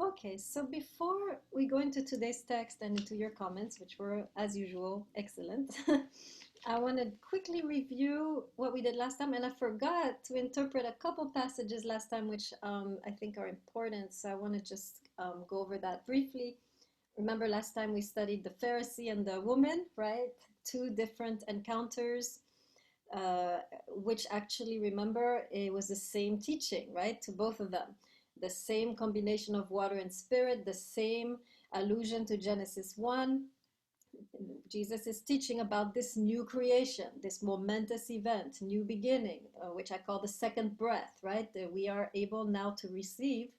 Okay, so before we go into today's text and into your comments, which were, as usual, excellent, I want to quickly review what we did last time. And I forgot to interpret a couple passages last time, which I think are important. So I want to just go over that briefly. Remember, last time we studied the Pharisee and the woman, right? Two different encounters, which actually, remember, it was the same teaching, right? To both of them. The same combination of water and spirit, the same allusion to Genesis 1. Jesus is teaching about this new creation, this momentous event, new beginning, which I call the second breath, right? That we are able now to receive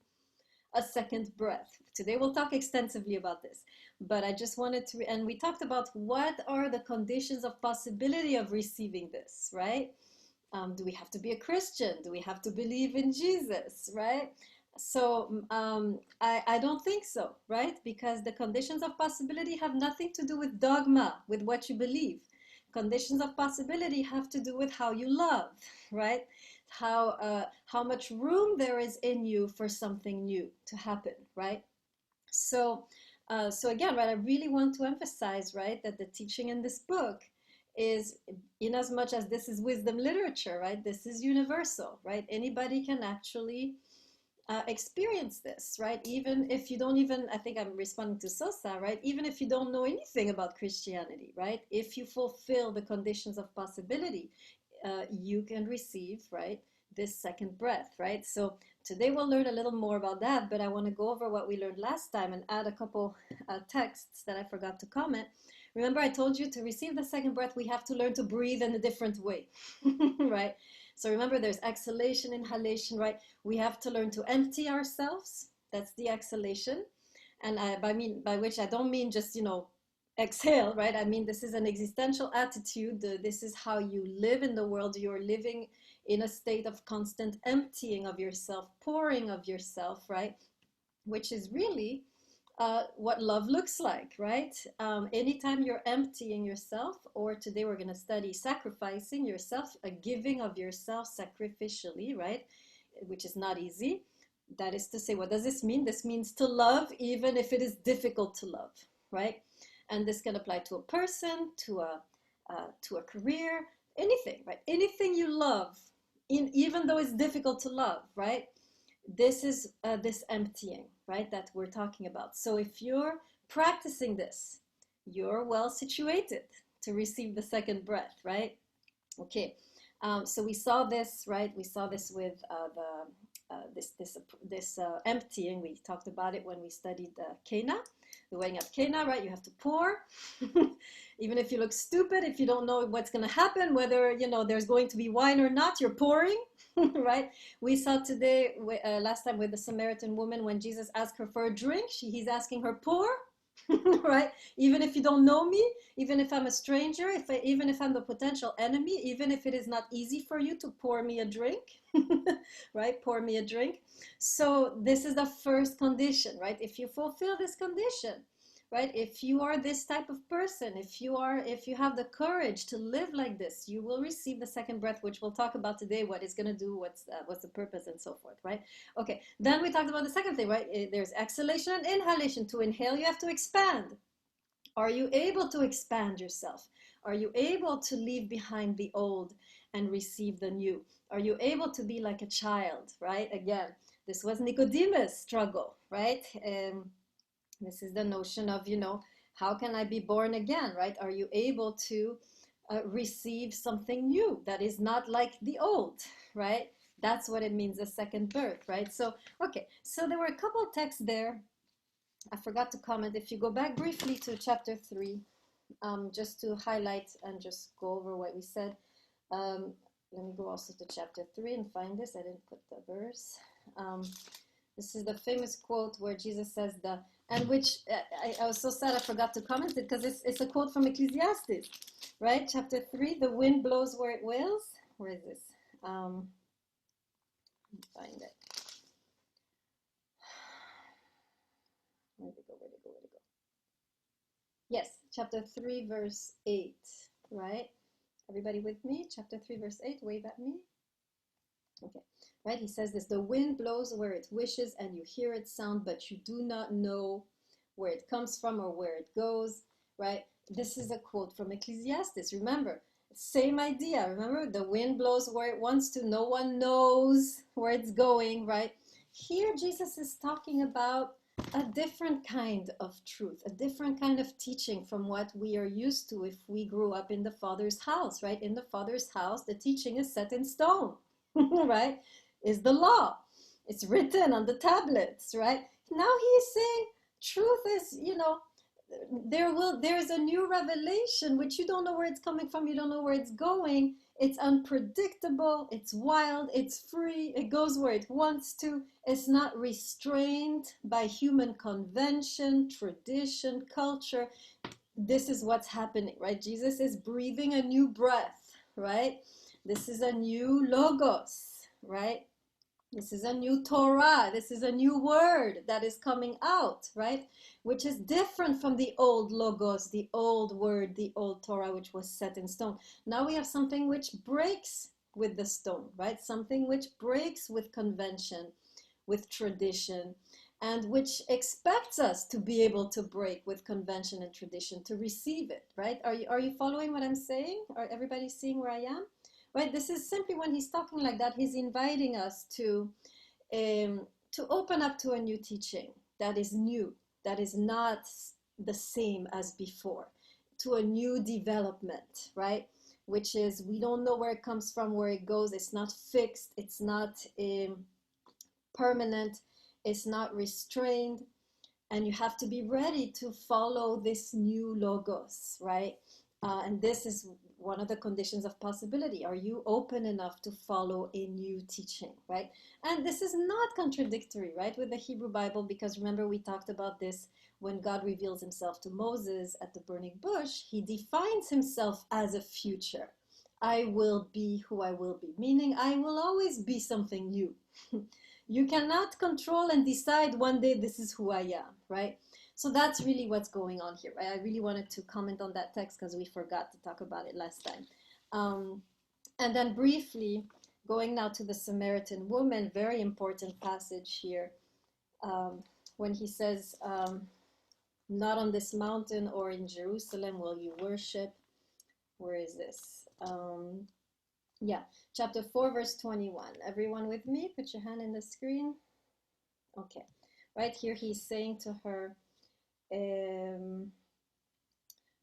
a second breath. Today we'll talk extensively about this, but I just wanted to, and we talked about what are the conditions of possibility of receiving this, right? Do we have to be a Christian? Do we have to believe in Jesus, right? So I don't think so, right? Because the conditions of possibility have nothing to do with dogma, with what you believe. Conditions of possibility have to do with how you love, right? How much room there is in you for something new to happen, right? So so again, right, I really want to emphasize, right, that the teaching in this book is, in as much as this is wisdom literature, right, this is universal, right? Anybody can actually experience this, right? Even if you don't even, I think I'm responding to Sosa, right? Even if you don't know anything about Christianity, right? If you fulfill the conditions of possibility, you can receive, right, this second breath, right? So today we'll learn a little more about that, but I want to go over what we learned last time and add a couple texts that I forgot to comment. Remember, I told you to receive the second breath, we have to learn to breathe in a different way, right? So remember, there's exhalation, inhalation, right? We have to learn to empty ourselves. That's the exhalation. And by which I don't mean just, exhale, right? I mean, this is an existential attitude. This is how you live in the world. You're living in a state of constant emptying of yourself, pouring of yourself, right? Which is really what love looks like, right? Anytime you're emptying yourself, or today we're going to study sacrificing yourself, a giving of yourself sacrificially, right? Which is not easy. That is to say, what does this mean? This means to love even if it is difficult to love, right? And this can apply to a person, to a career, anything, right? Anything you love, even though it's difficult to love, right? This is this emptying, right, that we're talking about. So if you're practicing this, you're well situated to receive the second breath, right? Okay, so we saw this, right? We saw this with this emptying. We talked about it when we studied Cana, the wedding of Cana, right? You have to pour, even if you look stupid, if you don't know what's going to happen, whether there's going to be wine or not, you're pouring, right? We saw today, last time with the Samaritan woman, when Jesus asked her for a drink, he's asking her pour, right? Even if you don't know me, even if I'm a stranger, even if I'm the potential enemy, even if it is not easy for you to pour me a drink, right? Pour me a drink. So this is the first condition, right? If you fulfill this condition, right? If you are this type of person, if you have the courage to live like this, you will receive the second breath, which we'll talk about today, what it's going to do, what's the purpose, and so forth, right? Okay, then we talked about the second thing, right? There's exhalation and inhalation. To inhale, you have to expand. Are you able to expand yourself? Are you able to leave behind the old and receive the new? Are you able to be like a child, right? Again, this was Nicodemus' struggle, right? This is the notion of, how can I be born again, right? Are you able to receive something new that is not like the old, right? That's what it means, a second birth, right? So, okay, so there were a couple of texts there. I forgot to comment. If you go back briefly to chapter 3, just to highlight and just go over what we said. Let me go also to chapter 3 and find this. I didn't put the verse. This is the famous quote where Jesus says and which I was so sad I forgot to comment it, because it's a quote from Ecclesiastes, right? Chapter 3, the wind blows where it wills. Where is this? Find it. Where'd it go? Yes, chapter 3, verse 8, right? Everybody with me? Chapter 3, verse 8, wave at me. Okay, right? He says this, the wind blows where it wishes and you hear its sound, but you do not know where it comes from or where it goes, right? This is a quote from Ecclesiastes. Remember, same idea. Remember, the wind blows where it wants to. No one knows where it's going, right? Here, Jesus is talking about a different kind of truth, a different kind of teaching from what we are used to if we grew up in the Father's house, right? In the Father's house, the teaching is set in stone, right? Is the law. It's written on the tablets, right? Now he is saying truth is, there's a new revelation which you don't know where it's coming from, you don't know where it's going. It's unpredictable, it's wild, it's free, it goes where it wants to. It's not restrained by human convention, tradition, culture. This is what's happening, right? Jesus is breathing a new breath, right? This is a new logos, right? This is a new Torah. This is a new word that is coming out, right? Which is different from the old logos, the old word, the old Torah, which was set in stone. Now we have something which breaks with the stone, right? Something which breaks with convention, with tradition, and which expects us to be able to break with convention and tradition, to receive it, right? Are you following what I'm saying? Are everybody seeing where I am? Right, this is simply when he's talking like that, he's inviting us to open up to a new teaching that is new, that is not the same as before, to a new development, right? Which is, we don't know where it comes from, where it goes. It's not fixed, it's not permanent, it's not restrained, and you have to be ready to follow this new logos, right? And this is one of the conditions of possibility. Are you open enough to follow a new teaching, right? And this is not contradictory, right, with the Hebrew Bible, because remember we talked about this when God reveals himself to Moses at the burning bush. He defines himself as a future. I will be who I will be, meaning I will always be something new. You cannot control and decide one day this is who I am, right? So that's really what's going on here, right? I really wanted to comment on that text because we forgot to talk about it last time. And then briefly, going now to the Samaritan woman, very important passage here, when he says, not on this mountain or in Jerusalem will you worship. Where is this? Yeah, chapter 4, verse 21. Everyone with me? Put your hand in the screen. Okay, right here he's saying to her,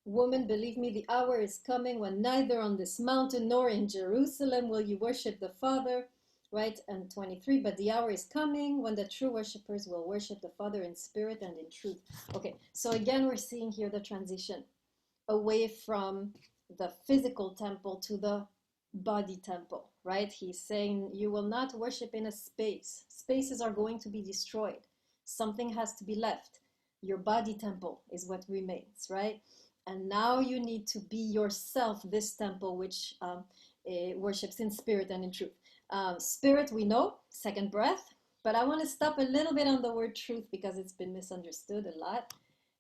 woman, believe me, the hour is coming when neither on this mountain nor in Jerusalem will you worship the Father, right? And 23, but the hour is coming when the true worshipers will worship the Father in spirit and in truth. Okay, so again, we're seeing here the transition away from the physical temple to the body temple, right? He's saying you will not worship in a space. Spaces are going to be destroyed. Something has to be left. Your body temple is what remains, right? And now you need to be yourself, this temple which worships in spirit and in truth. Spirit, we know, second breath, but I want to stop a little bit on the word truth because it's been misunderstood a lot,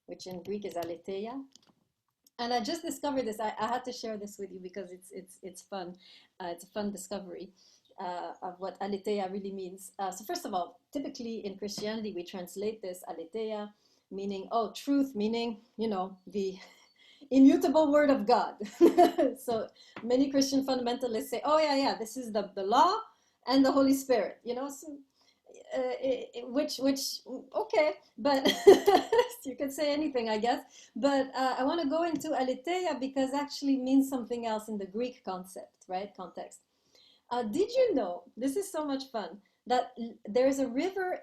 which in Greek is aletheia. And I just discovered this. I had to share this with you because it's fun. It's a fun discovery of what aletheia really means. So first of all, typically in Christianity, we translate this aletheia, meaning, oh, truth, meaning, the immutable word of God. So many Christian fundamentalists say, oh, yeah, this is the law and the Holy Spirit, so which okay, but you could say anything, I guess, but I want to go into aletheia because actually means something else in the Greek concept, right? Context. Did you know, this is so much fun, that there's a river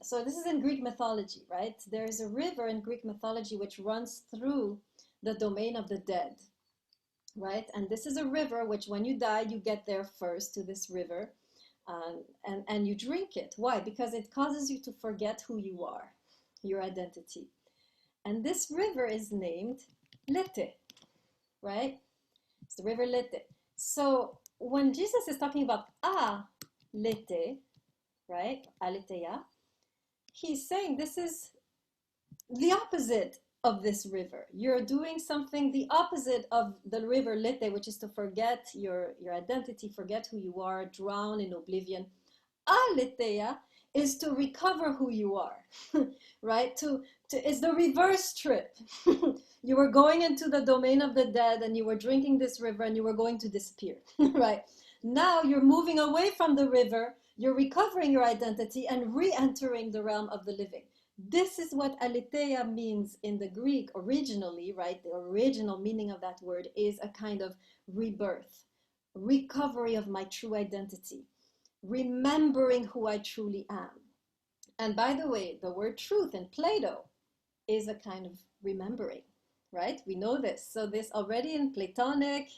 so this is in Greek mythology, right? There's a river in Greek mythology which runs through the domain of the dead, right? And this is a river which when you die, you get there first to this river. And you drink it. Why? Because it causes you to forget who you are, your identity. And this river is named Lete, right? It's the river Lete. So when Jesus is talking about Lete, right, aletheia, he's saying this is the opposite of this river. You're doing something the opposite of the river Lete, which is to forget your identity, forget who you are, drown in oblivion. Aletheia is to recover who you are, right? It's the reverse trip. You were going into the domain of the dead and you were drinking this river and you were going to disappear, right? Now you're moving away from the river, you're recovering your identity and re-entering the realm of the living. This is what aletheia means in the Greek originally, right? The original meaning of that word is a kind of rebirth, recovery of my true identity, remembering who I truly am. And by the way, the word truth in Plato is a kind of remembering, right? We know this. So this already in Platonic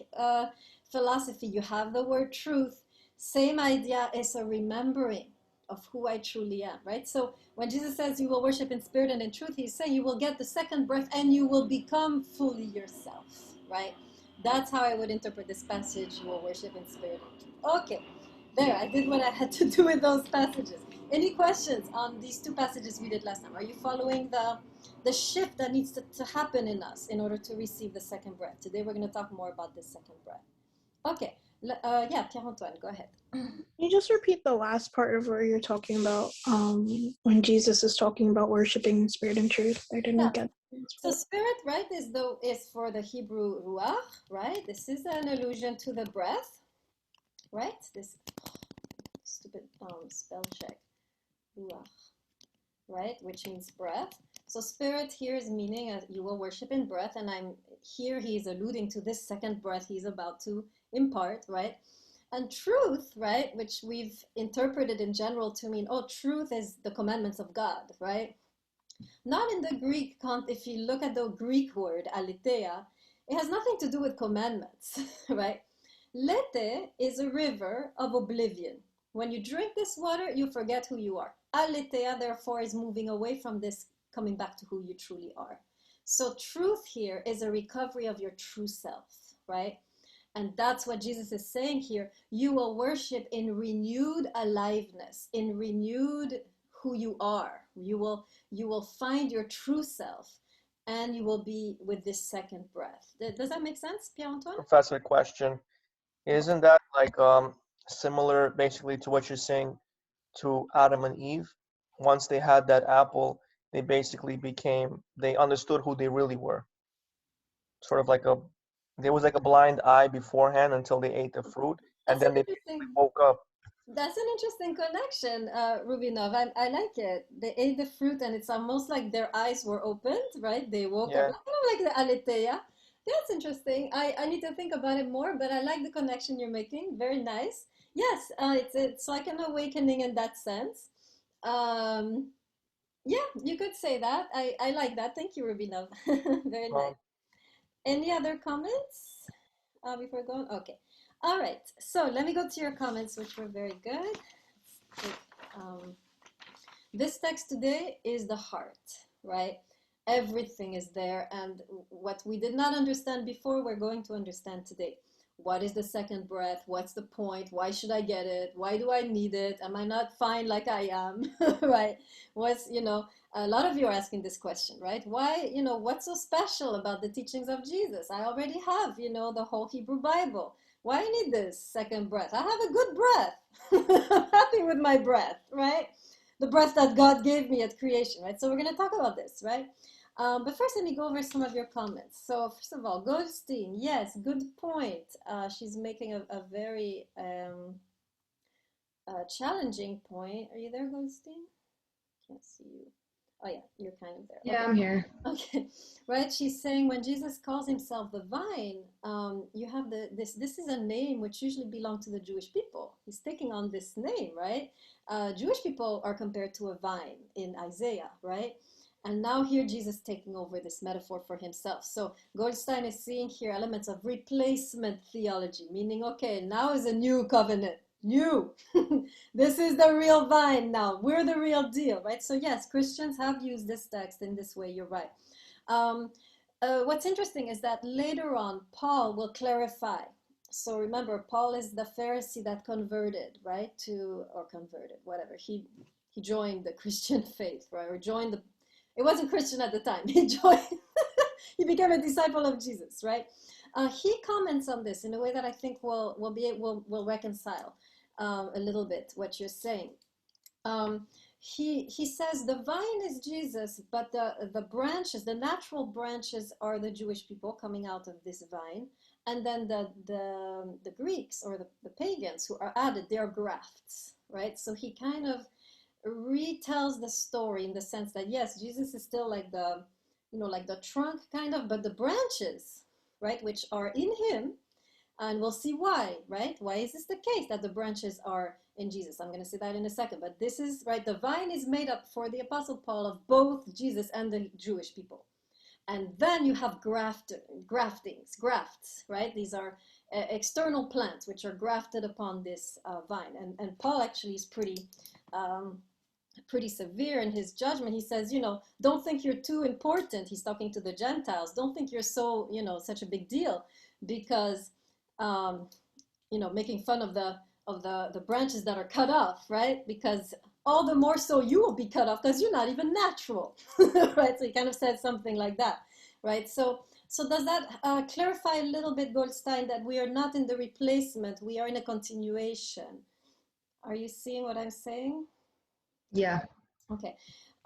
philosophy, you have the word truth. Same idea is a remembering of who I truly am, right? So when Jesus says you will worship in spirit and in truth, he's saying you will get the second breath and you will become fully yourself, right? That's how I would interpret this passage, you will worship in spirit and truth. Okay, there, I did what I had to do with those passages. Any questions on these two passages we did last time? Are you following the shift that needs to happen in us in order to receive the second breath? Today we're going to talk more about this second breath. Okay, yeah, Pierre-Antoine, go ahead. Can you just repeat the last part of where you're talking about when Jesus is talking about worshiping in spirit and truth? I didn't get so spirit, right, is for the Hebrew ruach, right? This is an allusion to the breath, right? This stupid spell check, ruach, right, which means breath. So spirit here is meaning you will worship in breath, and he's alluding to this second breath he's about to impart, right? And truth, right, which we've interpreted in general to mean, oh, truth is the commandments of God, right? Not in the Greek if you look at the Greek word, aletheia, it has nothing to do with commandments, right? Lete is a river of oblivion. When you drink this water, you forget who you are. Aletheia, therefore, is moving away from this, coming back to who you truly are. So truth here is a recovery of your true self, right? And that's what Jesus is saying here. You will worship in renewed aliveness, in renewed who you are. You will find your true self, and you will be with this second breath. Does that make sense, Pierre-Antoine? Professor, question. Isn't that like similar basically to what you're saying to Adam and Eve? Once they had that apple, they basically they understood who they really were. Sort of like there was like a blind eye beforehand until they ate the fruit, and That's then an they basically interesting. woke up. That's an interesting connection, Rubinov. I like it. They ate the fruit, and it's almost like their eyes were opened, right? They woke up, Yeah. kind of like the aletheia. That's interesting. I need to think about it more, but I like the connection you're making. Very nice. Yes, it's like an awakening in that sense. Um, yeah, you could say that. I like that. Thank you, Rubinov. Very nice. Any other comments before going? Okay. All right. So let me go to your comments, which were very good. Um, this text today is the heart, right? Everything is there. And what we did not understand before, we're going to understand today. What is the second breath? What's the point? Why should I get it? Why do I need it? Am I not fine like I am? Right? A lot of you are asking this question, right? Why, what's so special about the teachings of Jesus? I already have, the whole Hebrew Bible. Why I need this second breath? I have a good breath. I'm happy with my breath, right? The breath that God gave me at creation, right? So we're going to talk about this, right? But first, let me go over some of your comments. So first of all, Goldstein, yes, good point. She's making a very challenging point. Are you there, Goldstein? Can't see you. Oh yeah, you're kind of there. Yeah, Okay. I'm here. Okay, right. She's saying when Jesus calls himself the vine, you have this. This is a name which usually belonged to the Jewish people. He's taking on this name, right? Jewish people are compared to a vine in Isaiah, right? And now here Jesus taking over this metaphor for himself. So Goldstein is seeing here elements of replacement theology, meaning, okay, now is a new covenant. New. This is the real vine now. We're the real deal, right? So yes, Christians have used this text in this way. You're right. What's interesting is that later on, Paul will clarify. So remember, Paul is the Pharisee that converted, right? Whatever. He joined the Christian faith, right? Or joined It wasn't Christian at the time. He joined, he became a disciple of Jesus, right? He comments on this in a way that I think will reconcile a little bit what you're saying. He says the vine is Jesus, but the branches, the natural branches, are the Jewish people coming out of this vine, and then the Greeks or the pagans who are added, they are grafts, right? So he kind of retells the story in the sense that yes, Jesus is still like the, you know, like the trunk kind of, but the branches, right, which are in him, and we'll see why, right? Why is this the case that the branches are in Jesus? I'm going to say that in a second, but this is, right, the vine is made up for the Apostle Paul of both Jesus and the Jewish people. And then you have grafts, right? These are external plants which are grafted upon this vine. And Paul actually is pretty severe in his judgment. He says, you know, don't think you're too important. He's talking to the Gentiles. Don't think you're so, you know, such a big deal, because you know, making fun of the branches that are cut off, right? Because all the more so you will be cut off because you're not even natural, right? So he kind of said something like that, right? So does that clarify a little bit, Goldstein, that we are not in the replacement, we are in a continuation? Are you seeing what I'm saying? Yeah. Okay,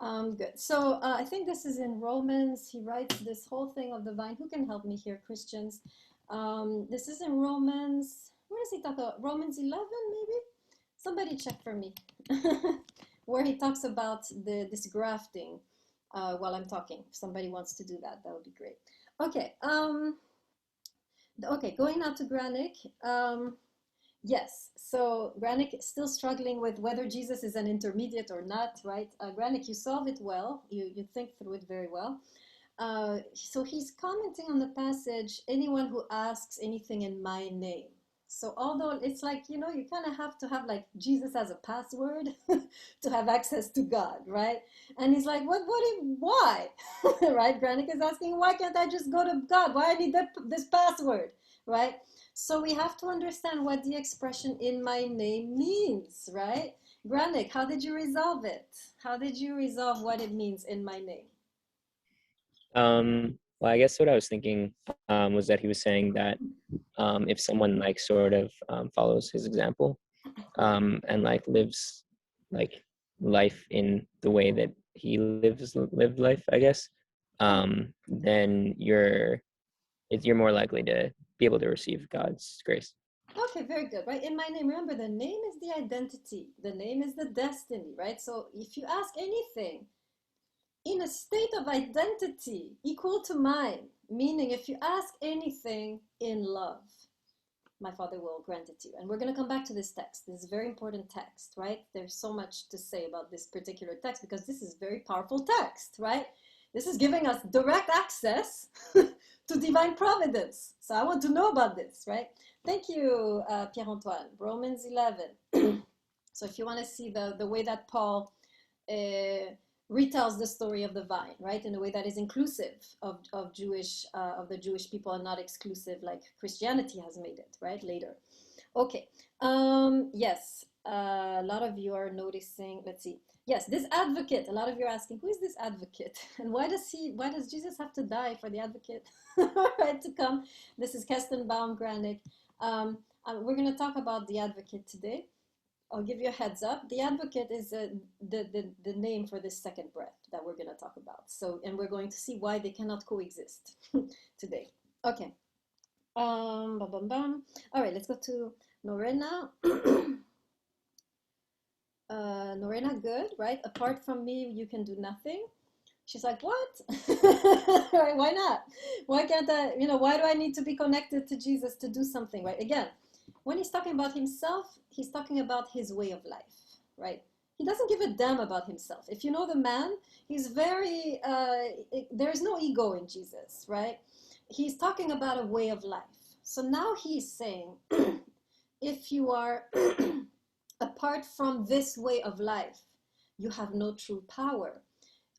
good. So I think this is in Romans. He writes this whole thing of the vine. Who can help me here, Christians? This is in Romans. Where does he talk about? Romans 11, maybe? Somebody check for me. Where he talks about this grafting while I'm talking. If somebody wants to do that, that would be great. Okay. Okay, going now to Granick. Yes, so Granick is still struggling with whether Jesus is an intermediate or not, right? Granick, you solve it well. You think through it very well. So he's commenting on the passage, anyone who asks anything in my name. So although it's like, you know, you kind of have to have like Jesus as a password to have access to God, right? And he's like, why? Right? Granick is asking, why can't I just go to God? Why I need this password, right? So we have to understand what the expression in my name means, right? Granick, how did you resolve it? How did you resolve what it means in my name? Well, I guess what I was thinking was that he was saying that if someone like sort of follows his example and like lives like life in the way that he lived life, I guess, then you're more likely to be able to receive God's grace. Okay, very good, right? In my name, remember, the name is the identity. The name is the destiny, right? So if you ask anything in a state of identity equal to mine, meaning if you ask anything in love, my Father will grant it to you. And we're going to come back to this text. This is a very important text, right? There's so much to say about this particular text because this is a very powerful text, right? This is giving us direct access to divine providence. So I want to know about this, right? Thank you, Pierre-Antoine. Romans 11. So if you want to see the way that Paul retells the story of the vine, right, in a way that is inclusive of the Jewish people and not exclusive like Christianity has made it, right, later. Okay, yes, a lot of you are noticing, let's see, yes, this advocate, a lot of you are asking, who is this advocate? And why does Jesus have to die for the advocate, right, to come? This is Kestenbaum, Granick. We're going to talk about the advocate today. I'll give you a heads up. The advocate is the name for this second breath that we're going to talk about. So, and we're going to see why they cannot coexist today. Okay. Bum, bum, bum. All right, let's go to Norena. Norena, good, right? Apart from me, you can do nothing. She's like, what? Right, why not? Why can't I, why do I need to be connected to Jesus to do something, right? Again, when he's talking about himself, he's talking about his way of life, right? He doesn't give a damn about himself. If you know the man, he's very, there's no ego in Jesus, right? He's talking about a way of life. So now he's saying, if you are apart from this way of life, you have no true power,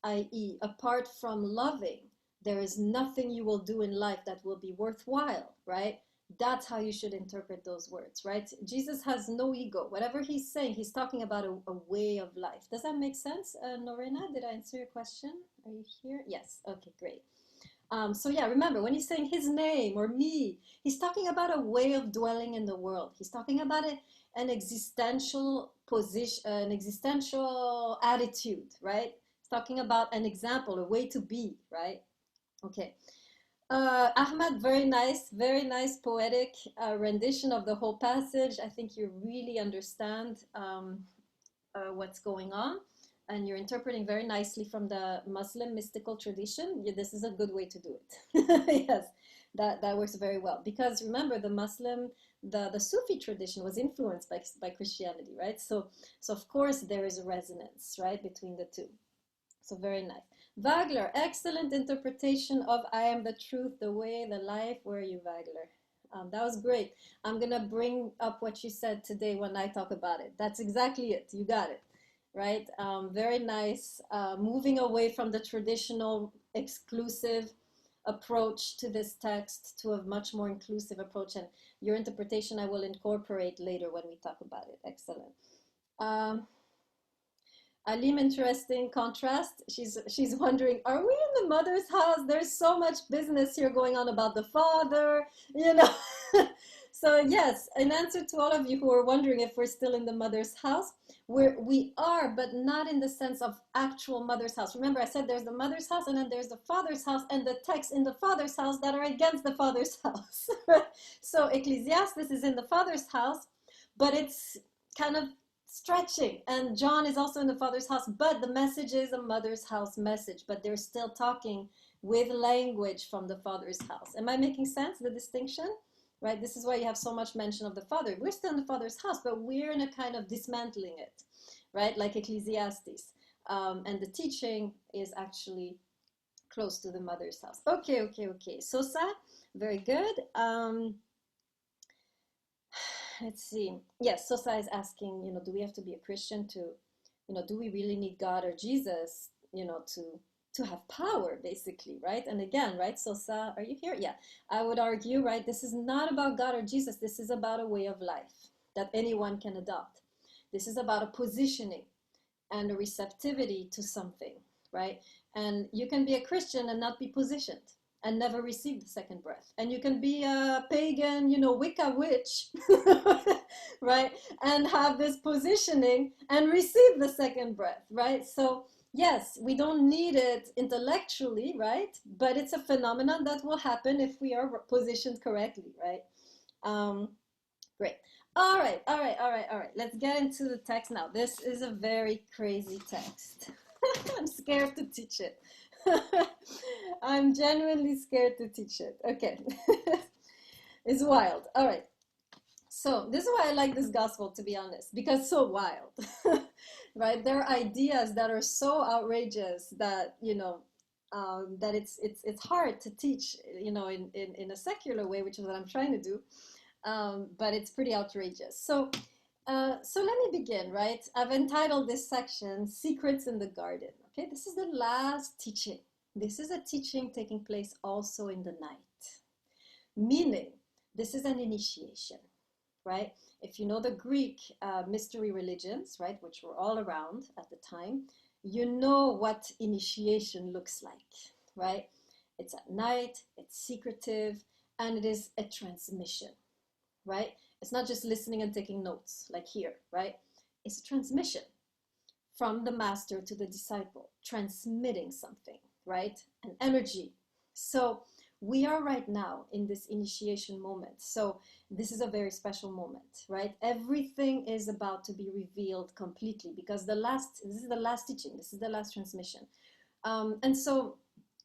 i.e., apart from loving, there is nothing you will do in life that will be worthwhile, right? That's how you should interpret those words, right? Jesus has no ego. Whatever he's saying, he's talking about a way of life. Does that make sense? Norena, did I answer your question? Are you here? Yes. Okay, great. So yeah, remember when he's saying his name or me, he's talking about a way of dwelling in the world. He's talking about an existential position, an existential attitude, right? He's talking about an example, a way to be, right? Okay. Ahmad, very nice poetic rendition of the whole passage. I think you really understand what's going on, and you're interpreting very nicely from the Muslim mystical tradition. Yeah, this is a good way to do it. Yes, that works very well. Because remember, the Sufi tradition was influenced by Christianity, right? So of course there is a resonance, right, between the two. So very nice. Wagler, excellent interpretation of I am the truth, the way, the life. Where are you, Wagler? That was great. I'm going to bring up what you said today when I talk about it. That's exactly it. You got it, right? Very nice. Moving away from the traditional exclusive approach to this text to a much more inclusive approach. And your interpretation I will incorporate later when we talk about it. Excellent. Alim, interesting contrast. She's wondering, are we in the mother's house? There's so much business here going on about the father, you know. So yes, in answer to all of you who are wondering if we're still in the mother's house, we are, but not in the sense of actual mother's house. Remember, I said there's the mother's house and then there's the father's house, and the texts in the father's house that are against the father's house. So Ecclesiastes is in the father's house, but it's kind of stretching, and John is also in the father's house, but the message is a mother's house message, but they're still talking with language from the father's house. Am I making sense, the distinction? Right, this is why you have so much mention of the father. We're still in the father's house, but we're in a kind of dismantling it, right, like Ecclesiastes, and the teaching is actually close to the mother's house. Okay. Sosa, very good. Let's see. Yes, Sosa is asking, do we have to be a Christian to, do we really need God or Jesus, to have power, basically, right? And again, right, Sosa, are you here? Yeah, I would argue, right, this is not about God or Jesus. This is about a way of life that anyone can adopt. This is about a positioning and a receptivity to something, right? And you can be a Christian and not be positioned and never receive the second breath. And you can be a pagan, Wicca witch, right? And have this positioning and receive the second breath, right? So yes, we don't need it intellectually, right? But it's a phenomenon that will happen if we are positioned correctly, right? Great. All right. Let's get into the text now. This is a very crazy text. I'm scared to teach it. I'm genuinely scared to teach it. Okay. It's wild. All right. So this is why I like this gospel, to be honest, because it's so wild, right? There are ideas that are so outrageous that, that it's hard to teach, in a secular way, which is what I'm trying to do. But it's pretty outrageous. So let me begin, right? I've entitled this section, Secrets in the Garden. Okay, this is the last teaching. This is a teaching taking place also in the night, meaning this is an initiation, right? If you know the Greek mystery religions, right, which were all around at the time, you know what initiation looks like, right? It's at night, it's secretive, and it is a transmission, right? It's not just listening and taking notes like here, right? It's a transmission from the master to the disciple, transmitting something, right? An energy. So we are right now in this initiation moment. So this is a very special moment, right? Everything is about to be revealed completely because this is the last teaching, this is the last transmission. And so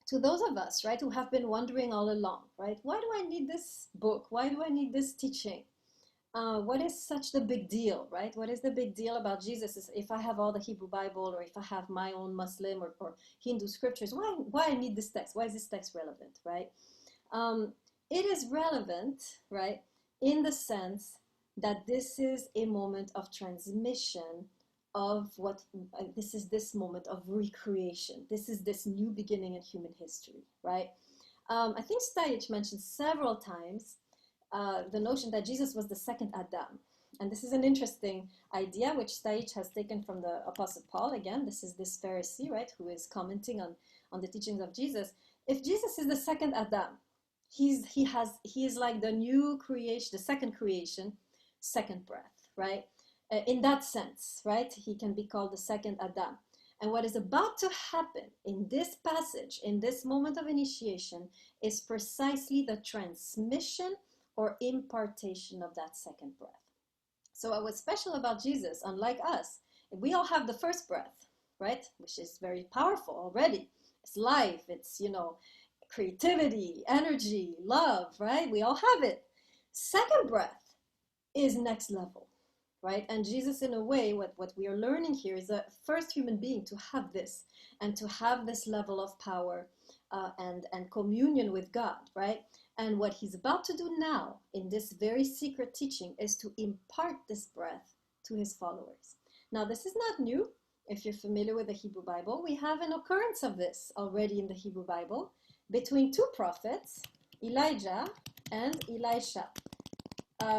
to those of us, right, who have been wondering all along, right, why do I need this book? Why do I need this teaching? What is such the big deal, right? What is the big deal about Jesus? If I have all the Hebrew Bible, or if I have my own Muslim or Hindu scriptures, why I need this text? Why is this text relevant, right? It is relevant, right, in the sense that this is a moment of transmission of this moment of recreation. This is this new beginning in human history, right? I think Stajich mentioned several times the notion that Jesus was the second Adam. And this is an interesting idea, which Staich has taken from the Apostle Paul. Again, this is this Pharisee, right, who is commenting on the teachings of Jesus. If Jesus is the second Adam, he is like the new creation, the second creation, second breath, right? In that sense, right, he can be called the second Adam. And what is about to happen in this passage, in this moment of initiation, is precisely the transmission or impartation of that second breath. So what was special about Jesus, unlike us, we all have the first breath, right? Which is very powerful already. It's life, it's, creativity, energy, love, right? We all have it. Second breath is next level, right? And Jesus, in a way, what we are learning here is the first human being to have this and to have this level of power and communion with God, right? And what he's about to do now in this very secret teaching is to impart this breath to his followers. Now, this is not new. If you're familiar with the Hebrew Bible, we have an occurrence of this already in the Hebrew Bible between two prophets, Elijah and Elisha,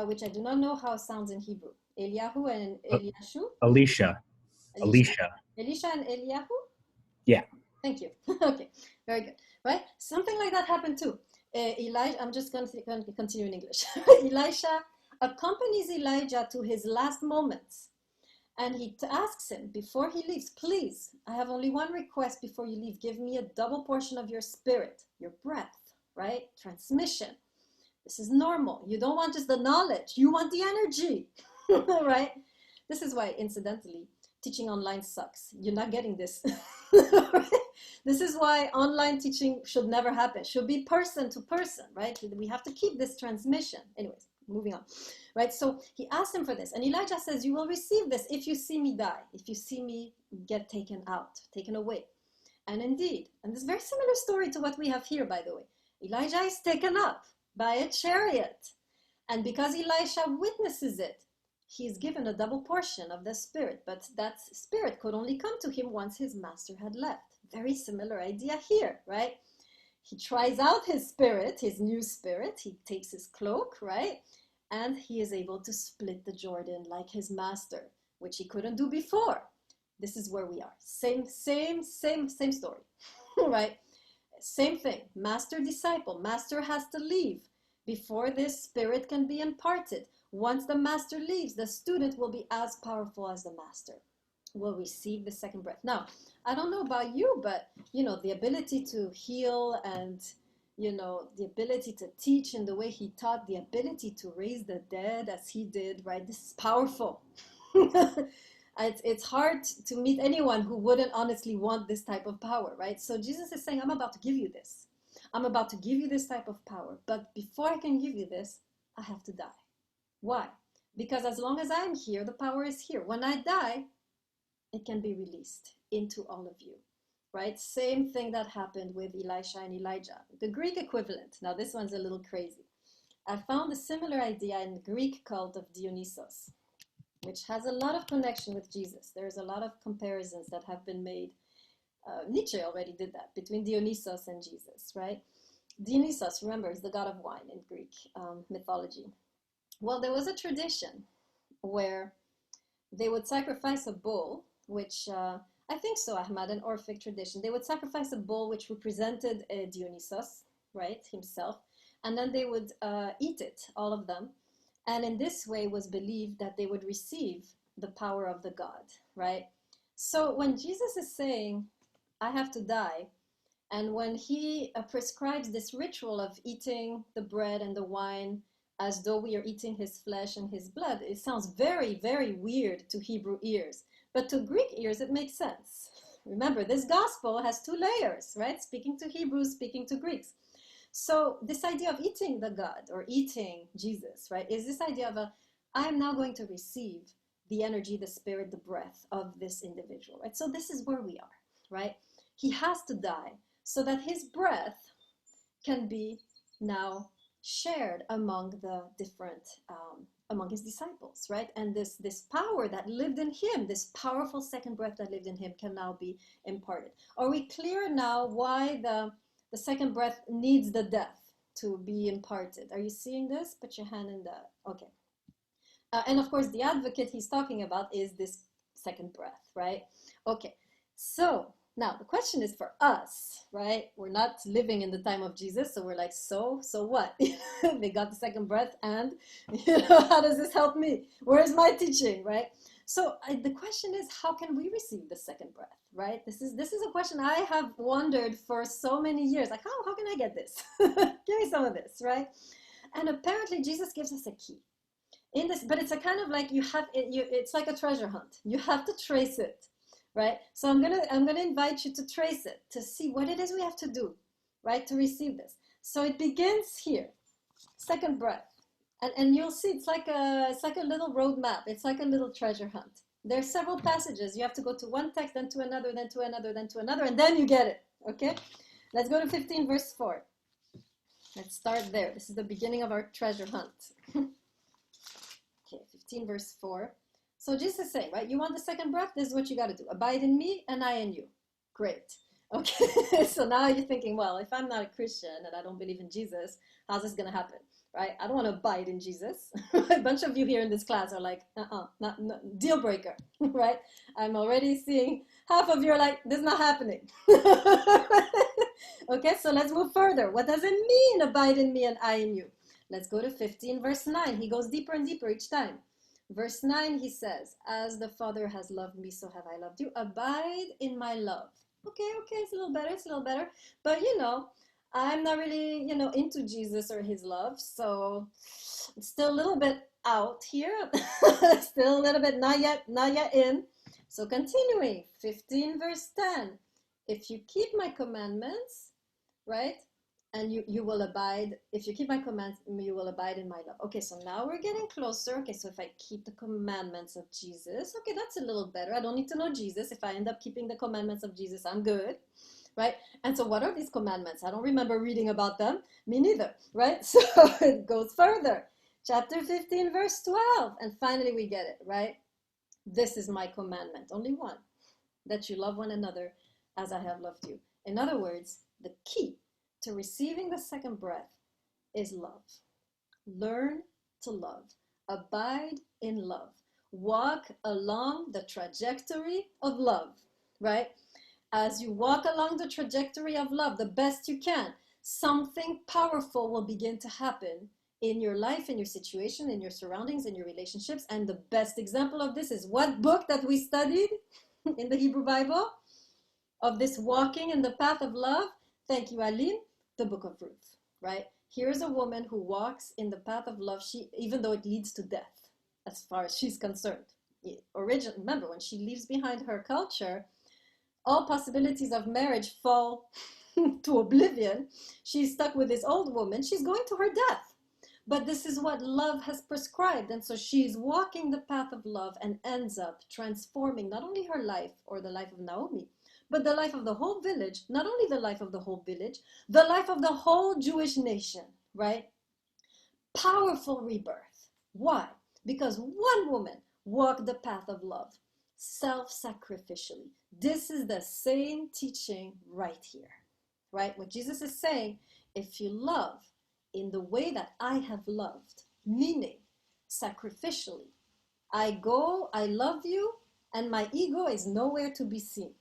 which I do not know how it sounds in Hebrew. Eliyahu and Eliashu? Elisha. Elisha and Eliyahu? Yeah. Thank you. Okay, very good. Right? Something like that happened too. Elijah, I'm just going to continue in English. Elisha accompanies Elijah to his last moments. And he asks him before he leaves, please, I have only one request before you leave. Give me a double portion of your spirit, your breath, right? Transmission. This is normal. You don't want just the knowledge. You want the energy, right? This is why, incidentally, teaching online sucks. You're not getting this. Right? This is why online teaching should never happen. Should be person to person, right? We have to keep this transmission. Anyways, moving on, right? So he asked him for this. And Elijah says, you will receive this if you see me die, if you see me get taken out, taken away. And indeed, and this is a very similar story to what we have here, by the way. Elijah is taken up by a chariot. And because Elisha witnesses it, he is given a double portion of the spirit, but that spirit could only come to him once his master had left. Very similar idea here, right? He tries out his spirit, his new spirit. He takes his cloak, right? And he is able to split the Jordan like his master, which he couldn't do before. This is where we are. Same story, right? Same thing. Master, disciple. Master has to leave before this spirit can be imparted. Once the master leaves, the student will be as powerful as the master, will receive the second breath. Now, I don't know about you, but, the ability to heal and, the ability to teach in the way he taught, the ability to raise the dead as he did, right? This is powerful. It's hard to meet anyone who wouldn't honestly want this type of power, right? So Jesus is saying, I'm about to give you this. I'm about to give you this type of power. But before I can give you this, I have to die. Why? Because as long as I'm here, the power is here. When I die, it can be released into all of you, right? Same thing that happened with Elisha and Elijah. The Greek equivalent. Now, this one's a little crazy. I found a similar idea in the Greek cult of Dionysos, which has a lot of connection with Jesus. There's a lot of comparisons that have been made. Nietzsche already did that between Dionysos and Jesus, right? Dionysos, remember, is the god of wine in Greek mythology. Well, there was a tradition where they would sacrifice a bull, which I think so, Ahmad, an Orphic tradition. They would sacrifice a bull which represented Dionysos, right, himself, and then they would eat it, all of them. And in this way was believed that they would receive the power of the god, right? So when Jesus is saying, I have to die, and when he prescribes this ritual of eating the bread and the wine as though we are eating his flesh and his blood, it sounds very, very weird to Hebrew ears. But to Greek ears, it makes sense. Remember, this gospel has two layers, right? Speaking to Hebrews, speaking to Greeks. So this idea of eating the God or eating Jesus, right, is this idea of I'm now going to receive the energy, the spirit, the breath of this individual, right? So this is where we are, right? He has to die so that his breath can be now shared among the different, among his disciples, right? And this power that lived in him, this powerful second breath that lived in him can now be imparted. Are we clear now why the second breath needs the death to be imparted. Are you seeing this? Put your hand in the, okay. And of course, the advocate he's talking about is this second breath, right? Okay, so now the question is for us, right? We're not living in the time of Jesus, so we're like, so what? They got the second breath, and how does this help me? Where's my teaching, right? So the question is, how can we receive the second breath, right? This is a question I have wondered for so many years. Like, how can I get this? Give me some of this, right? And apparently, Jesus gives us a key in this, but it's a kind of like it's like a treasure hunt. You have to trace it, right? So I'm gonna invite you to trace it, to see what it is we have to do, right, to receive this. So it begins here, second breath, and you'll see it's like a little roadmap. It's like a little treasure hunt. There are several passages. You have to go to one text, then to another, then to another, then to another, and then you get it. Okay, let's go to 15 verse 4. Let's start there. This is the beginning of our treasure hunt. Okay, 15 verse 4. So Jesus is saying, right, you want the second breath? This is what you got to do. Abide in me and I in you. Great. Okay, so now you're thinking, well, if I'm not a Christian and I don't believe in Jesus, how's this going to happen? Right? I don't want to abide in Jesus. A bunch of you here in this class are like, not deal breaker, right? I'm already seeing half of you are like, this is not happening. Okay, so let's move further. What does it mean, abide in me and I in you? Let's go to 15 verse 9. He goes deeper and deeper each time. Verse 9, he says, as the Father has loved me, so have I loved you. Abide in my love. Okay, it's a little better. But I'm not really, into Jesus or his love. So it's still a little bit out here. Still a little bit not yet in. So continuing, 15 verse 10. If you keep my commandments, right? And you will abide, if you keep my commands, you will abide in my love. Okay, so now we're getting closer. Okay, so if I keep the commandments of Jesus, okay, that's a little better. I don't need to know Jesus. If I end up keeping the commandments of Jesus, I'm good, right? And so what are these commandments? I don't remember reading about them. Me neither, right? So it goes further. Chapter 15, verse 12. And finally we get it, right? This is my commandment, only one, that you love one another as I have loved you. In other words, the key to receiving the second breath is love. Learn to love. Abide in love. Walk along the trajectory of love, right? As you walk along the trajectory of love the best you can, something powerful will begin to happen in your life, in your situation, in your surroundings, in your relationships. And the best example of this is what book that we studied in the Hebrew Bible of this walking in the path of love? Thank you, Aline. The book of Ruth, right? Here's a woman who walks in the path of love, even though it leads to death, as far as she's concerned. Remember, when she leaves behind her culture, all possibilities of marriage fall to oblivion. She's stuck with this old woman. She's going to her death. But this is what love has prescribed. And so she's walking the path of love and ends up transforming not only her life or the life of Naomi, but the life of the whole village, not only the life of the whole village, the life of the whole Jewish nation, right? Powerful rebirth. Why? Because one woman walked the path of love, self-sacrificially. This is the same teaching right here, right? What Jesus is saying, if you love in the way that I have loved, meaning sacrificially, I love you, and my ego is nowhere to be seen.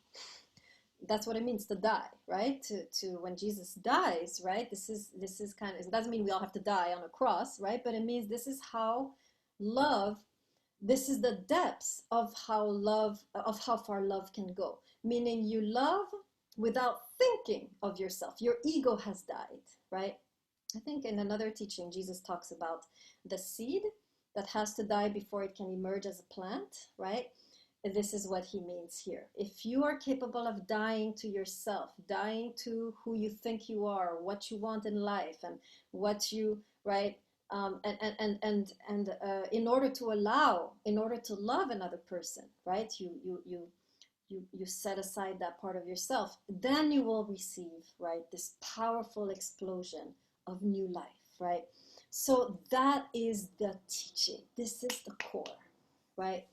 That's what it means to die, right? To when Jesus dies, right? This is kind of, it doesn't mean we all have to die on a cross, right? But it means this is how love, this is the depths of how far love can go. Meaning you love without thinking of yourself. Your ego has died, right? I think in another teaching, Jesus talks about the seed that has to die before it can emerge as a plant, right? This is what he means here. If you are capable of dying to yourself, dying to who you think you are, what you want in life, and what you, right, in order to love another person, right, you set aside that part of yourself, then you will receive, right, this powerful explosion of new life, right? So that is the teaching. This is the core, right?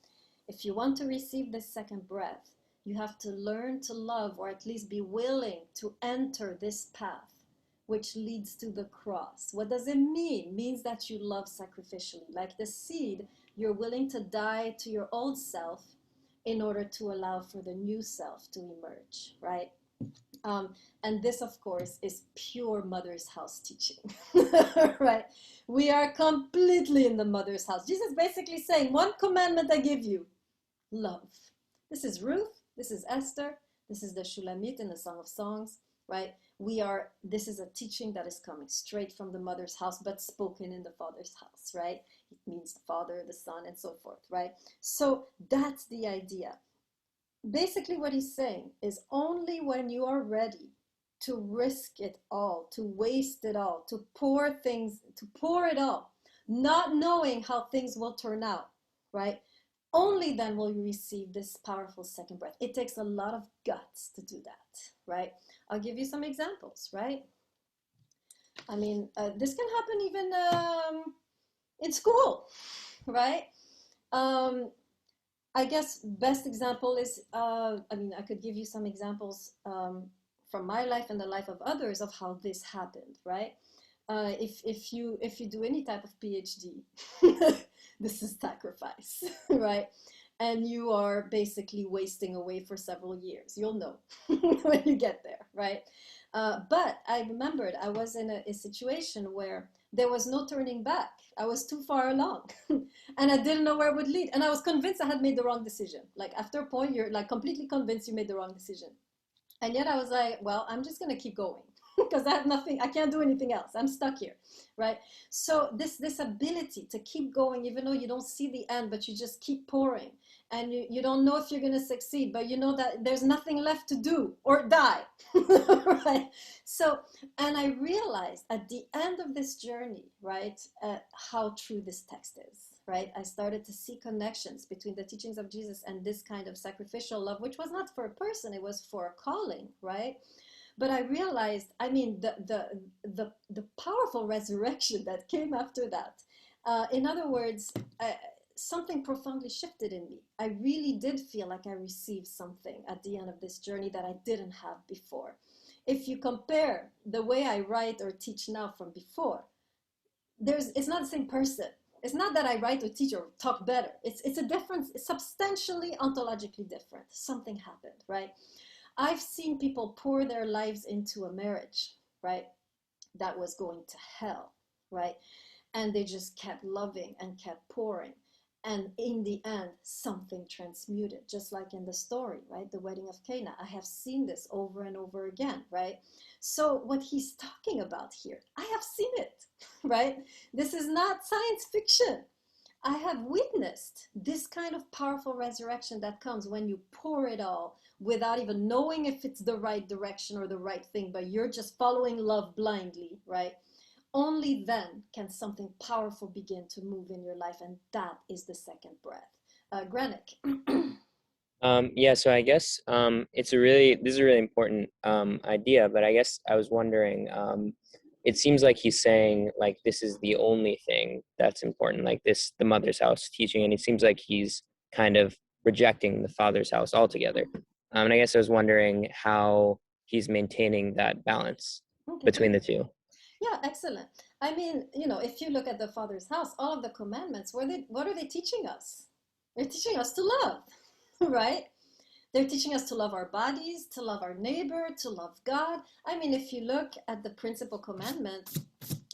If you want to receive this second breath, you have to learn to love, or at least be willing to enter this path which leads to the cross. What does it mean? It means that you love sacrificially. Like the seed, you're willing to die to your old self in order to allow for the new self to emerge, right? And this, of course, is pure mother's house teaching, right? We are completely in the mother's house. Jesus basically saying, one commandment I give you, love. This is Ruth, this is Esther, this is the Shulamite in the Song of Songs, right? This is a teaching that is coming straight from the mother's house, but spoken in the father's house, right? It means the father, the son, and so forth, right? So that's the idea. Basically what he's saying is only when you are ready to risk it all, to waste it all, to pour it all, not knowing how things will turn out, right? Only then will you receive this powerful second breath. It takes a lot of guts to do that, right? I'll give you some examples, right? I mean, this can happen even in school, right? I guess best example is, I mean, I could give you some examples from my life and the life of others of how this happened, right? If you do any type of PhD, this is sacrifice, right? And you are basically wasting away for several years. You'll know when you get there, right? But I remembered I was in a situation where there was no turning back. I was too far along and I didn't know where it would lead. And I was convinced I had made the wrong decision. Like after a point, you're like completely convinced you made the wrong decision. And yet I was like, well, I'm just going to keep going because I have nothing, I can't do anything else. I'm stuck here, right? So this ability to keep going, even though you don't see the end, but you just keep pouring and you don't know if you're going to succeed, but you know that there's nothing left to do or die, right? So, and I realized at the end of this journey, right, how true this text is, right? I started to see connections between the teachings of Jesus and this kind of sacrificial love, which was not for a person, it was for a calling, right? But I realized, I mean, the powerful resurrection that came after that. In other words, something profoundly shifted in me. I really did feel like I received something at the end of this journey that I didn't have before. If you compare the way I write or teach now from before, it's not the same person. It's not that I write or teach or talk better. It's a difference, it's substantially ontologically different. Something happened, right? I've seen people pour their lives into a marriage, right, that was going to hell, right? And they just kept loving and kept pouring. And in the end, something transmuted, just like in the story, right? The wedding of Cana. I have seen this over and over again, right? So what he's talking about here, I have seen it, right? This is not science fiction. I have witnessed this kind of powerful resurrection that comes when you pour it all without even knowing if it's the right direction or the right thing, but you're just following love blindly, right? Only then can something powerful begin to move in your life, and that is the second breath. Granick. Yeah, so I guess this is a really important idea, but I guess I was wondering, it seems like he's saying like this is the only thing that's important, like the mother's house teaching, and it seems like he's kind of rejecting the father's house altogether. And I guess I was wondering how he's maintaining that balance between the two. Yeah, excellent. I mean, if you look at the Father's house, all of the commandments, what are they teaching us? They're teaching us to love, right? They're teaching us to love our bodies, to love our neighbor, to love God. I mean, if you look at the principal commandment,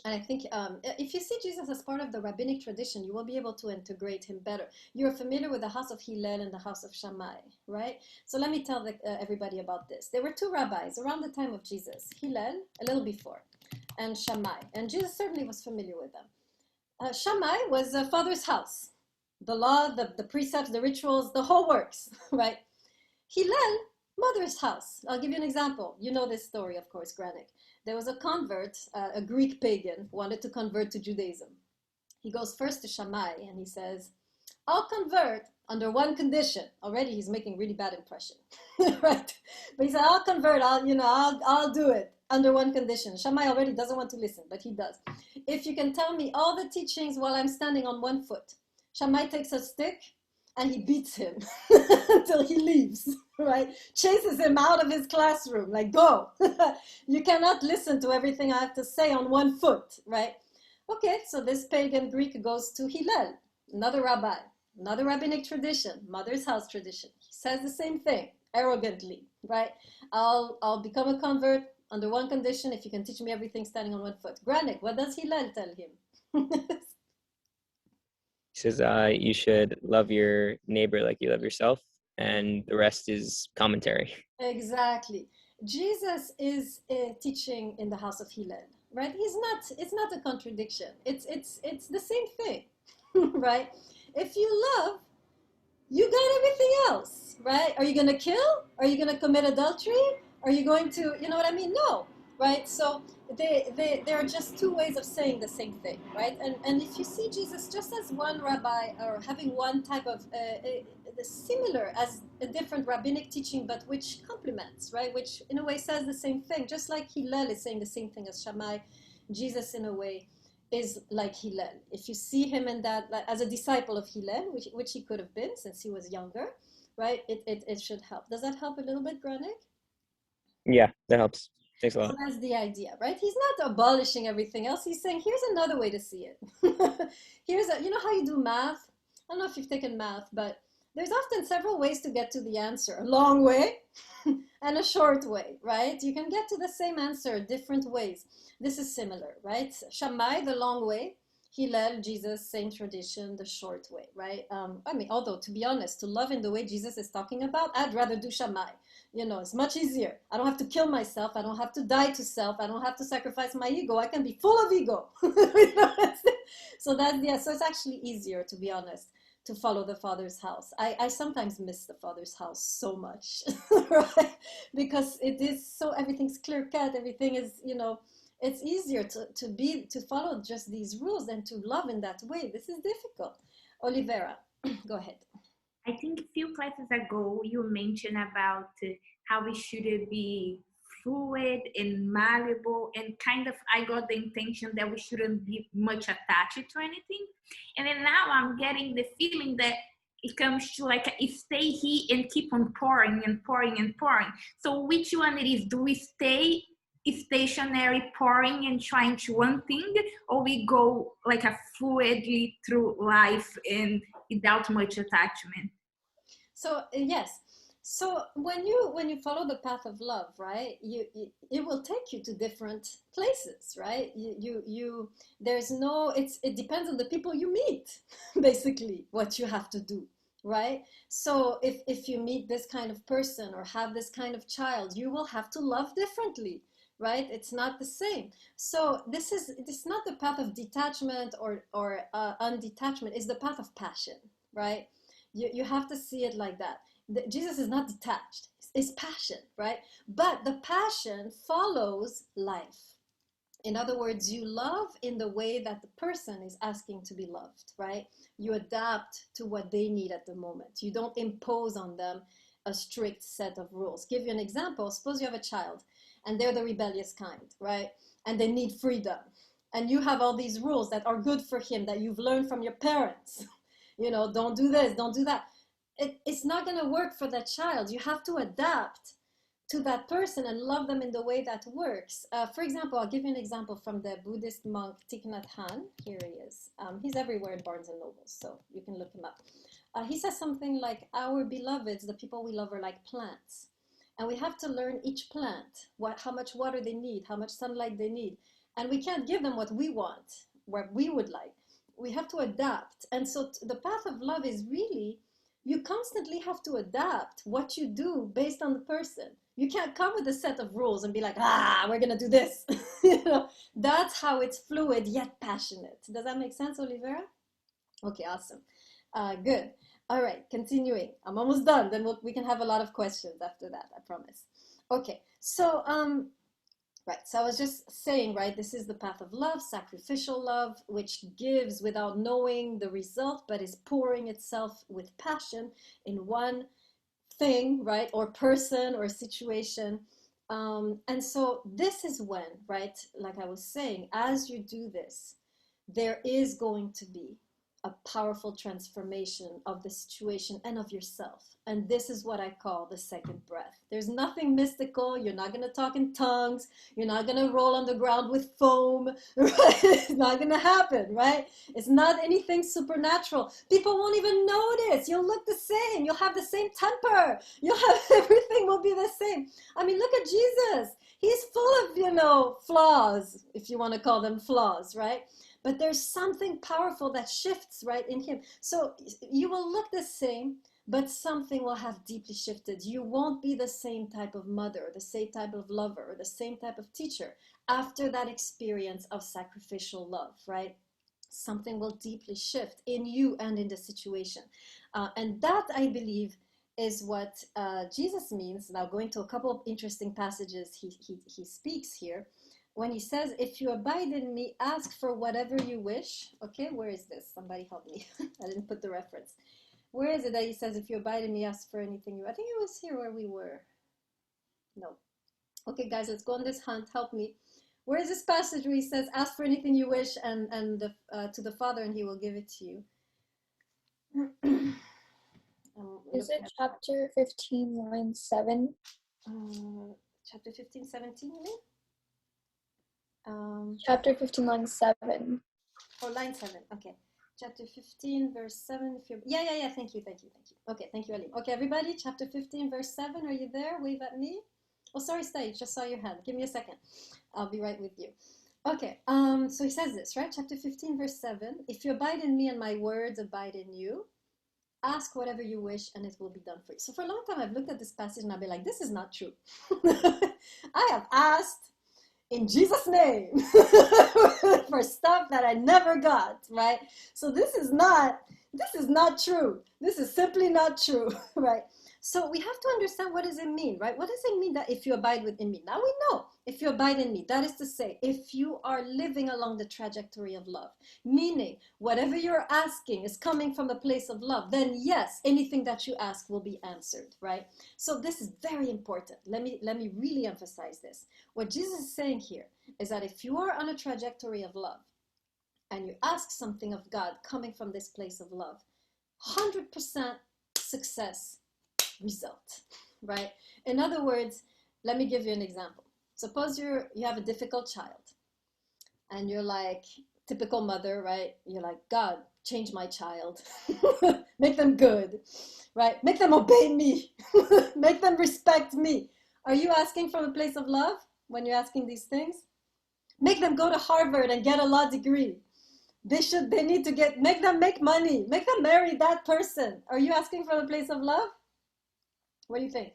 and I think if you see Jesus as part of the rabbinic tradition, you will be able to integrate him better. You're familiar with the house of Hillel and the house of Shammai, right? So let me tell everybody about this. There were two rabbis around the time of Jesus, Hillel, a little before, and Shammai. And Jesus certainly was familiar with them. Shammai was a father's house. The law, the precepts, the rituals, the whole works, right? Hillel, mother's house. I'll give you an example. You know this story, of course, Granick. There was a convert, a Greek pagan, wanted to convert to Judaism. He goes first to Shammai and he says, I'll convert under one condition. Already he's making really bad impression, right? But he said, I'll convert, I'll do it under one condition. Shammai already doesn't want to listen, but he does. If you can tell me all the teachings while I'm standing on one foot. Shammai takes a stick and he beats him until he leaves, right? Chases him out of his classroom, like, go. You cannot listen to everything I have to say on one foot, right? Okay, so this pagan Greek goes to Hillel, another rabbi, another rabbinic tradition, mother's house tradition. He says the same thing arrogantly, right? I'll become a convert under one condition, if you can teach me everything standing on one foot. Granted, what does Hillel tell him? He says you should love your neighbor like you love yourself, and the rest is commentary. Exactly. Jesus is teaching in the house of Hillel, right? It's not a contradiction. It's the same thing, right? If you love, you got everything else, right? Are you going to kill? Are you going to commit adultery? Are you going to, you know what I mean? No, right? So there are just two ways of saying the same thing, right? And if you see Jesus just as one rabbi or having one type of similar as a different rabbinic teaching, but which complements, right? Which in a way says the same thing, just like Hillel is saying the same thing as Shammai, Jesus in a way is like Hillel. If you see him in that, like, as a disciple of Hillel, which he could have been since he was younger, right? It should help. Does that help a little bit, Granik? Yeah, that helps. Thanks a So lot. that's the idea, right? He's not abolishing everything else. He's saying, here's another way to see it. You know how you do math? I don't know if you've taken math, but there's often several ways to get to the answer. A long way and a short way, right? You can get to the same answer different ways. This is similar, right? Shammai, the long way. Hillel, Jesus, same tradition, the short way, right? I mean, although to be honest, to love in the way Jesus is talking about, I'd rather do Shammai. You know, it's much easier. I don't have to kill myself. I don't have to die to self. I don't have to sacrifice my ego. I can be full of ego. So so it's actually easier, to be honest, to follow the Father's house. I sometimes miss the Father's house so much, right? Because it is so, everything's clear cut. Everything is, you know, it's easier to follow just these rules than to love in that way. This is difficult. Olivera, go ahead. I think a few classes ago you mentioned about how we should be fluid and malleable, and kind of I got the intention that we shouldn't be much attached to anything. And then now I'm getting the feeling that it comes to like stay here and keep on pouring and pouring and pouring. So which one it is? Do we stay stationary pouring and trying to one thing, or we go like a fluidly through life and without much attachment? So yes, so when you follow the path of love, right, it will take you to different places, right? There's no, it depends on the people you meet, basically what you have to do, right? So if you meet this kind of person or have this kind of child, you will have to love differently, right? It's not the same. So this is not the path of detachment or undetachment. It's the path of passion, right? You have to see it like that. Jesus is not detached. It's passion, right? But the passion follows life. In other words, you love in the way that the person is asking to be loved, right? You adapt to what they need at the moment. You don't impose on them a strict set of rules. Give you an example. Suppose you have a child and they're the rebellious kind, right? And they need freedom. And you have all these rules that are good for him that you've learned from your parents. You know, don't do this, don't do that. It's not going to work for that child. You have to adapt to that person and love them in the way that works. For example, I'll give you an example from the Buddhist monk Thich Nhat Hanh. Here he is. He's everywhere in Barnes and Noble, so you can look him up. He says something like, our beloveds, the people we love, are like plants. And we have to learn each plant, how much water they need, how much sunlight they need. And we can't give them what we want, what we would like. We have to adapt. And so the path of love is really, you constantly have to adapt what you do based on the person. You can't come with a set of rules and be like, we're going to do this. You know, that's how it's fluid yet passionate. Does that make sense, Olivera? Okay, awesome. Good. All right, continuing. I'm almost done. Then we can have a lot of questions after that, I promise. Okay, so right, so I was just saying, right, this is the path of love, sacrificial love, which gives without knowing the result, but is pouring itself with passion in one thing, right, or person or situation. And so this is when, right, like I was saying, as you do this, there is going to be a powerful transformation of the situation and of yourself. And this is what I call the second breath. There's nothing mystical. You're not going to talk in tongues. You're not going to roll on the ground with foam. Right? It's not going to happen, right? It's not anything supernatural. People won't even notice. You'll look the same. You'll have the same temper. You'll have, everything will be the same. I mean, look at Jesus. He's full of, flaws, if you want to call them flaws, right? But there's something powerful that shifts, right, in him. So you will look the same, but something will have deeply shifted. You won't be the same type of mother, the same type of lover, or the same type of teacher after that experience of sacrificial love, right? Something will deeply shift in you and in the situation. And that, I believe, is what Jesus means. Now, going to a couple of interesting passages he speaks here. When he says, if you abide in me, ask for whatever you wish. Okay, where is this? Somebody help me. I didn't put the reference. Where is it that he says, if you abide in me, ask for anything? I think it was here where we were. No. Okay, guys, let's go on this hunt. Help me. Where is this passage where he says, ask for anything you wish and to the Father, and he will give it to you? Is it chapter 15, line 7? Chapter 15, 17, you mean? Chapter 15, line 7. Oh, line 7. Okay. Chapter 15, verse 7. If you're... Yeah. Thank you. Okay, thank you, Ali. Okay, everybody, chapter 15, verse 7. Are you there? Wave at me. Oh, sorry, Stage. Just saw your hand. Give me a second. I'll be right with you. Okay, so he says this, right? Chapter 15, verse 7. If you abide in me and my words abide in you, ask whatever you wish and it will be done for you. So for a long time, I've looked at this passage and I've been like, this is not true. I have asked in Jesus' name for stuff that I never got, right? So this is not true. This is simply not true, right? So we have to understand, what does it mean, right? What does it mean that if you abide within me? Now we know, if you abide in me, that is to say, if you are living along the trajectory of love, meaning whatever you're asking is coming from a place of love, then yes, anything that you ask will be answered, right? So this is very important. Let me really emphasize this. What Jesus is saying here is that if you are on a trajectory of love and you ask something of God coming from this place of love, 100% success result, right? In other words, let me give you an example. Suppose you have a difficult child and you're like, typical mother, right? You're like, God, change my child. Make them good, right? Make them obey me. Make them respect me. Are you asking from a place of love when you're asking these things? Make them go to Harvard and get a law degree. They need to make them make money. Make them marry that person. Are you asking from a place of love? What do you think?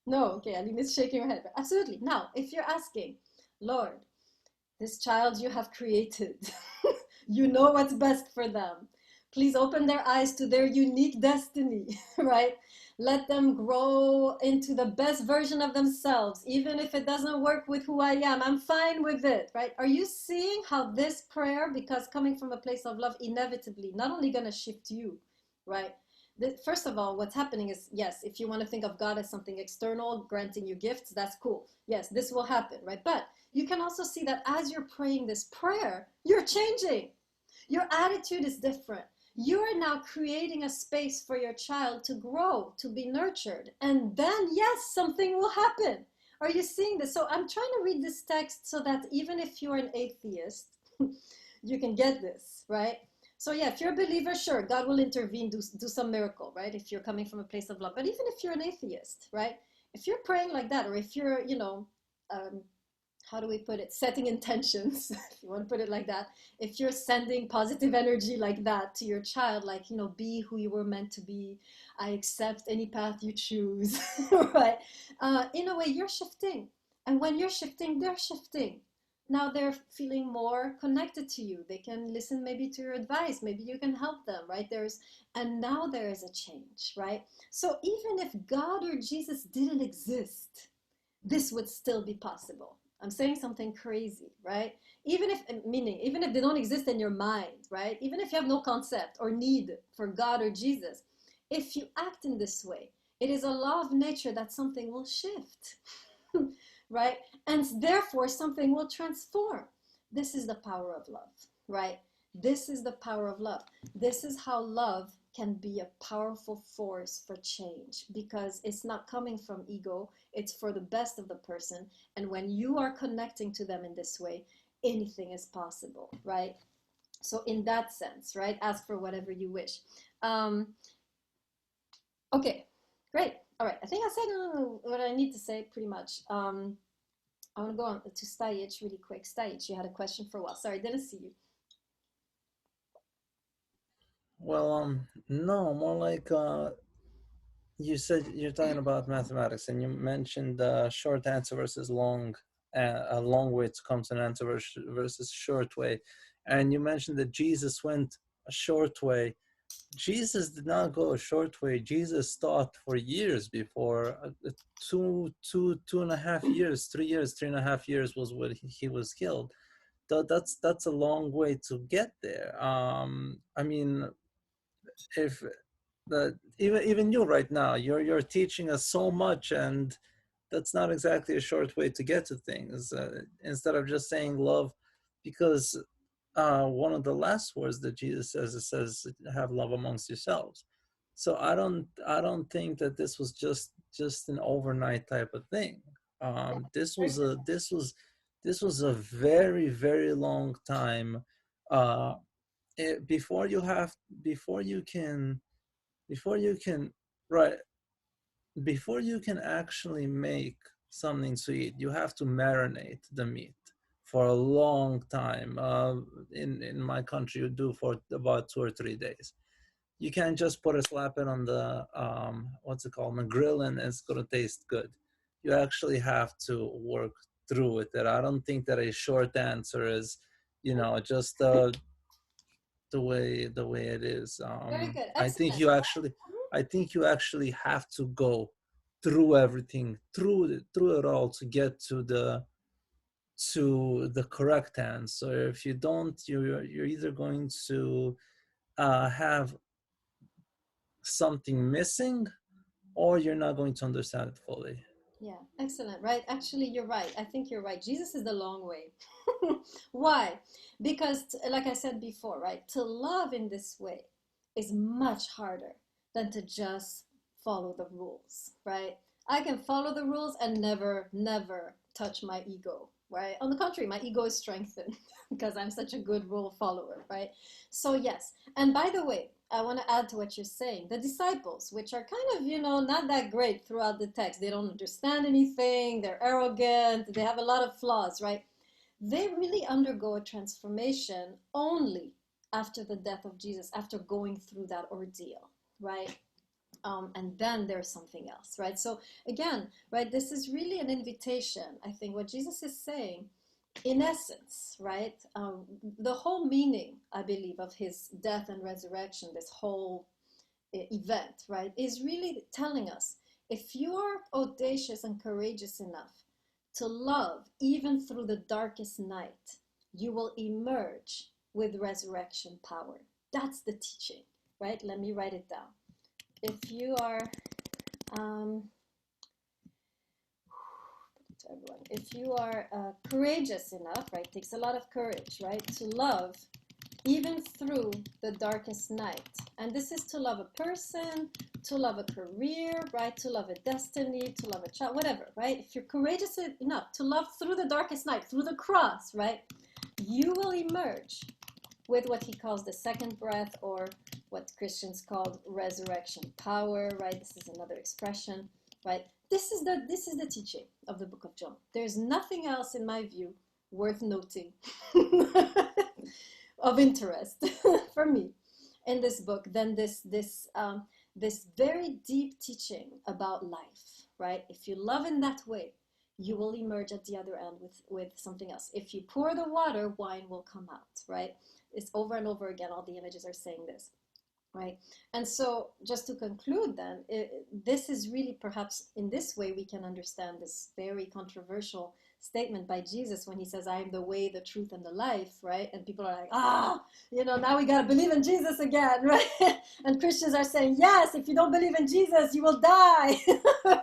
No, okay, Aline is shaking her head. Absolutely. Now, if you're asking, Lord, this child you have created, you know what's best for them. Please open their eyes to their unique destiny, right? Let them grow into the best version of themselves, even if it doesn't work with who I am. I'm fine with it, right? Are you seeing how this prayer, because coming from a place of love, inevitably, not only going to shift you, right? First of all, what's happening is, yes, if you want to think of God as something external, granting you gifts, that's cool. Yes, this will happen, right? But you can also see that as you're praying this prayer, you're changing. Your attitude is different. You are now creating a space for your child to grow, to be nurtured. And then, yes, something will happen. Are you seeing this? So I'm trying to read this text so that even if you're an atheist, you can get this, right? So yeah, if you're a believer, sure, God will intervene, do some miracle, right? If you're coming from a place of love. But even if you're an atheist, right? If you're praying like that, or if you're, how do we put it? Setting intentions, if you want to put it like that. If you're sending positive energy like that to your child, like, be who you were meant to be. I accept any path you choose, right? In a way, you're shifting. And when you're shifting, they're shifting. Now they're feeling more connected to you. They can listen maybe to your advice. Maybe you can help them, right? And now there is a change, right? So even if God or Jesus didn't exist, this would still be possible. I'm saying something crazy, right? Even if they don't exist in your mind, right? Even if you have no concept or need for God or Jesus, if you act in this way, it is a law of nature that something will shift. Right? And therefore, something will transform. This is the power of love, right? This is the power of love. This is how love can be a powerful force for change, because it's not coming from ego, it's for the best of the person. And when you are connecting to them in this way, anything is possible, right? So in that sense, right, ask for whatever you wish. Okay, great. All right, I think I said what I need to say pretty much. I want to go on to Stajic really quick. Stajic, you had a question for a while. Sorry, didn't see you. Well, no, more like you said you're talking about mathematics, and you mentioned short answer versus a long way to come to an answer versus short way, and you mentioned that Jesus went a short way. Jesus did not go a short way. Jesus taught for years before. 2.5 years, 3 years, 3.5 years was what he was killed. That's a long way to get there. I mean, if even you right now, you're teaching us so much, and that's not exactly a short way to get to things. Instead of just saying love, because one of the last words that Jesus says, it says, "Have love amongst yourselves." So I don't think that this was just an overnight type of thing. This was a very, very long time. Before you can right before you can actually make something to eat, you have to marinate the meat for a long time. In my country, you do for about 2 or 3 days. You can't just slap it on the what's it called, on the grill, and it's gonna taste good. You actually have to work through it. And I don't think that a short answer is, just the way it is. Very good. I think you actually have to go through everything, through it all, to get to the correct answer. If you don't, you're either going to have something missing, or you're not going to understand it fully. Yeah, excellent, right? Actually, you're right. I think you're right. Jesus is the long way. Why? Because, like I said before, right, to love in this way is much harder than to just follow the rules, right? I can follow the rules and never, never touch my ego, right? On the contrary, my ego is strengthened because I'm such a good rule follower, right? So, yes. And by the way, I want to add to what you're saying. The disciples, which are kind of, not that great throughout the text. They don't understand anything. They're arrogant. They have a lot of flaws, right? They really undergo a transformation only after the death of Jesus, after going through that ordeal, right? And then there's something else, right? So again, right, this is really an invitation. I think what Jesus is saying, in essence, right, the whole meaning, I believe, of his death and resurrection, this whole event, right, is really telling us, if you are audacious and courageous enough to love even through the darkest night, you will emerge with resurrection power. That's the teaching, right? Let me write it down. If you are, if you are courageous enough, right, takes a lot of courage, right, to love even through the darkest night. And this is to love a person, to love a career, right, to love a destiny, to love a child, whatever, right? If you're courageous enough to love through the darkest night, through the cross, right, you will emerge with what he calls the second breath, or what Christians call resurrection power, right? This is another expression, right? This is the teaching of the book of John. There's nothing else, in my view, worth noting of interest for me in this book than this very deep teaching about life, right? If you love in that way, you will emerge at the other end with something else. If you pour the water, wine will come out, right? It's over and over again. All the images are saying this, right? And so just to conclude then, this is really, perhaps in this way we can understand this very controversial statement by Jesus when he says, I am the way, the truth, and the life, right? And people are like, now we got to believe in Jesus again, right? And Christians are saying, yes, if you don't believe in Jesus, you will die,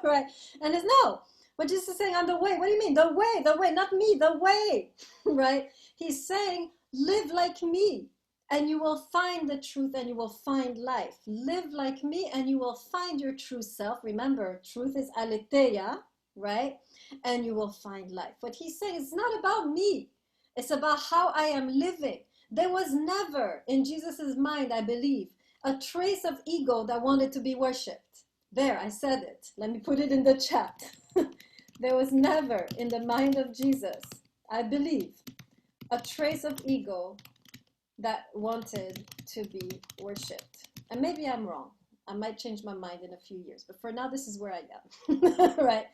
right? And it's no. But Jesus is saying, I'm the way. What do you mean? The way, not me, the way, right? He's saying, live like me and you will find the truth and you will find life. Live like me and you will find your true self. Remember, truth is aletheia, right? And you will find life. What he's saying is not about me. It's about how I am living. There was never in Jesus's mind, I believe, a trace of ego that wanted to be worshipped. There, I said it. Let me put it in the chat. There was never in the mind of Jesus, I believe, a trace of ego that wanted to be worshipped. And maybe I'm wrong. I might change my mind in a few years, but for now, this is where I am, right?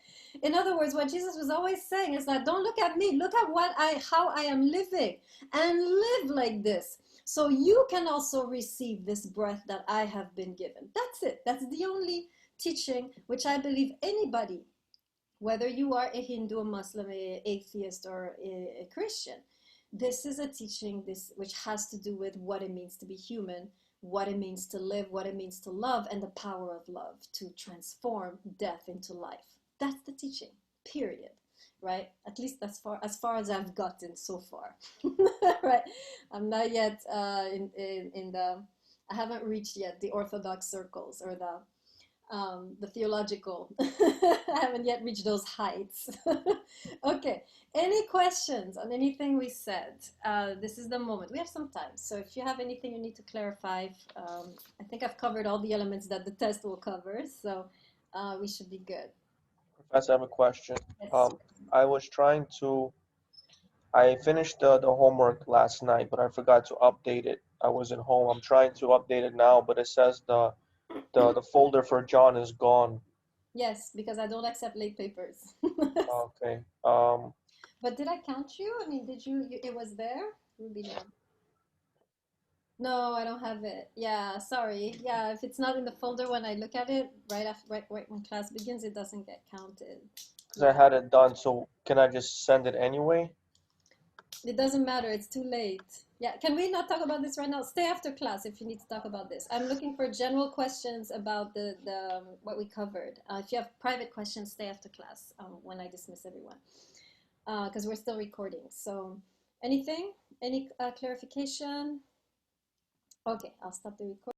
In other words, what Jesus was always saying is that don't look at me, look at how I am living, and live like this, so you can also receive this breath that I have been given. That's it. That's the only teaching which I believe anybody, whether you are a Hindu, a Muslim, a atheist, or a Christian, this is a teaching which has to do with what it means to be human, what it means to live, what it means to love, and the power of love to transform death into life. That's the teaching, period, right? At least as far as I've gotten so far, right? I'm not yet in the, I haven't reached yet the Orthodox circles or the theological. I haven't yet reached those heights. Okay, any questions on anything we said? This is the moment. We have some time, so if you have anything you need to clarify, I think I've covered all the elements that the test will cover, so we should be good. Professor, I have a question. Yes. I was trying to, I finished the homework last night, but I forgot to update it. I wasn't home. I'm trying to update it now, but it says the folder for John is gone. Yes, because I don't accept late papers. Okay. But did I count you? I mean, did you it was there? Ruby, no. No, I don't have it. Yeah, sorry. Yeah, if it's not in the folder when I look at it, right when class begins, it doesn't get counted. Because I had it done, so can I just send it anyway? It doesn't matter, it's too late. Yeah, can we not talk about this right now? Stay after class if you need to talk about this. I'm looking for general questions about the what we covered. If you have private questions, stay after class when I dismiss everyone. Because we're still recording. So anything? Any clarification? Okay, I'll stop the recording.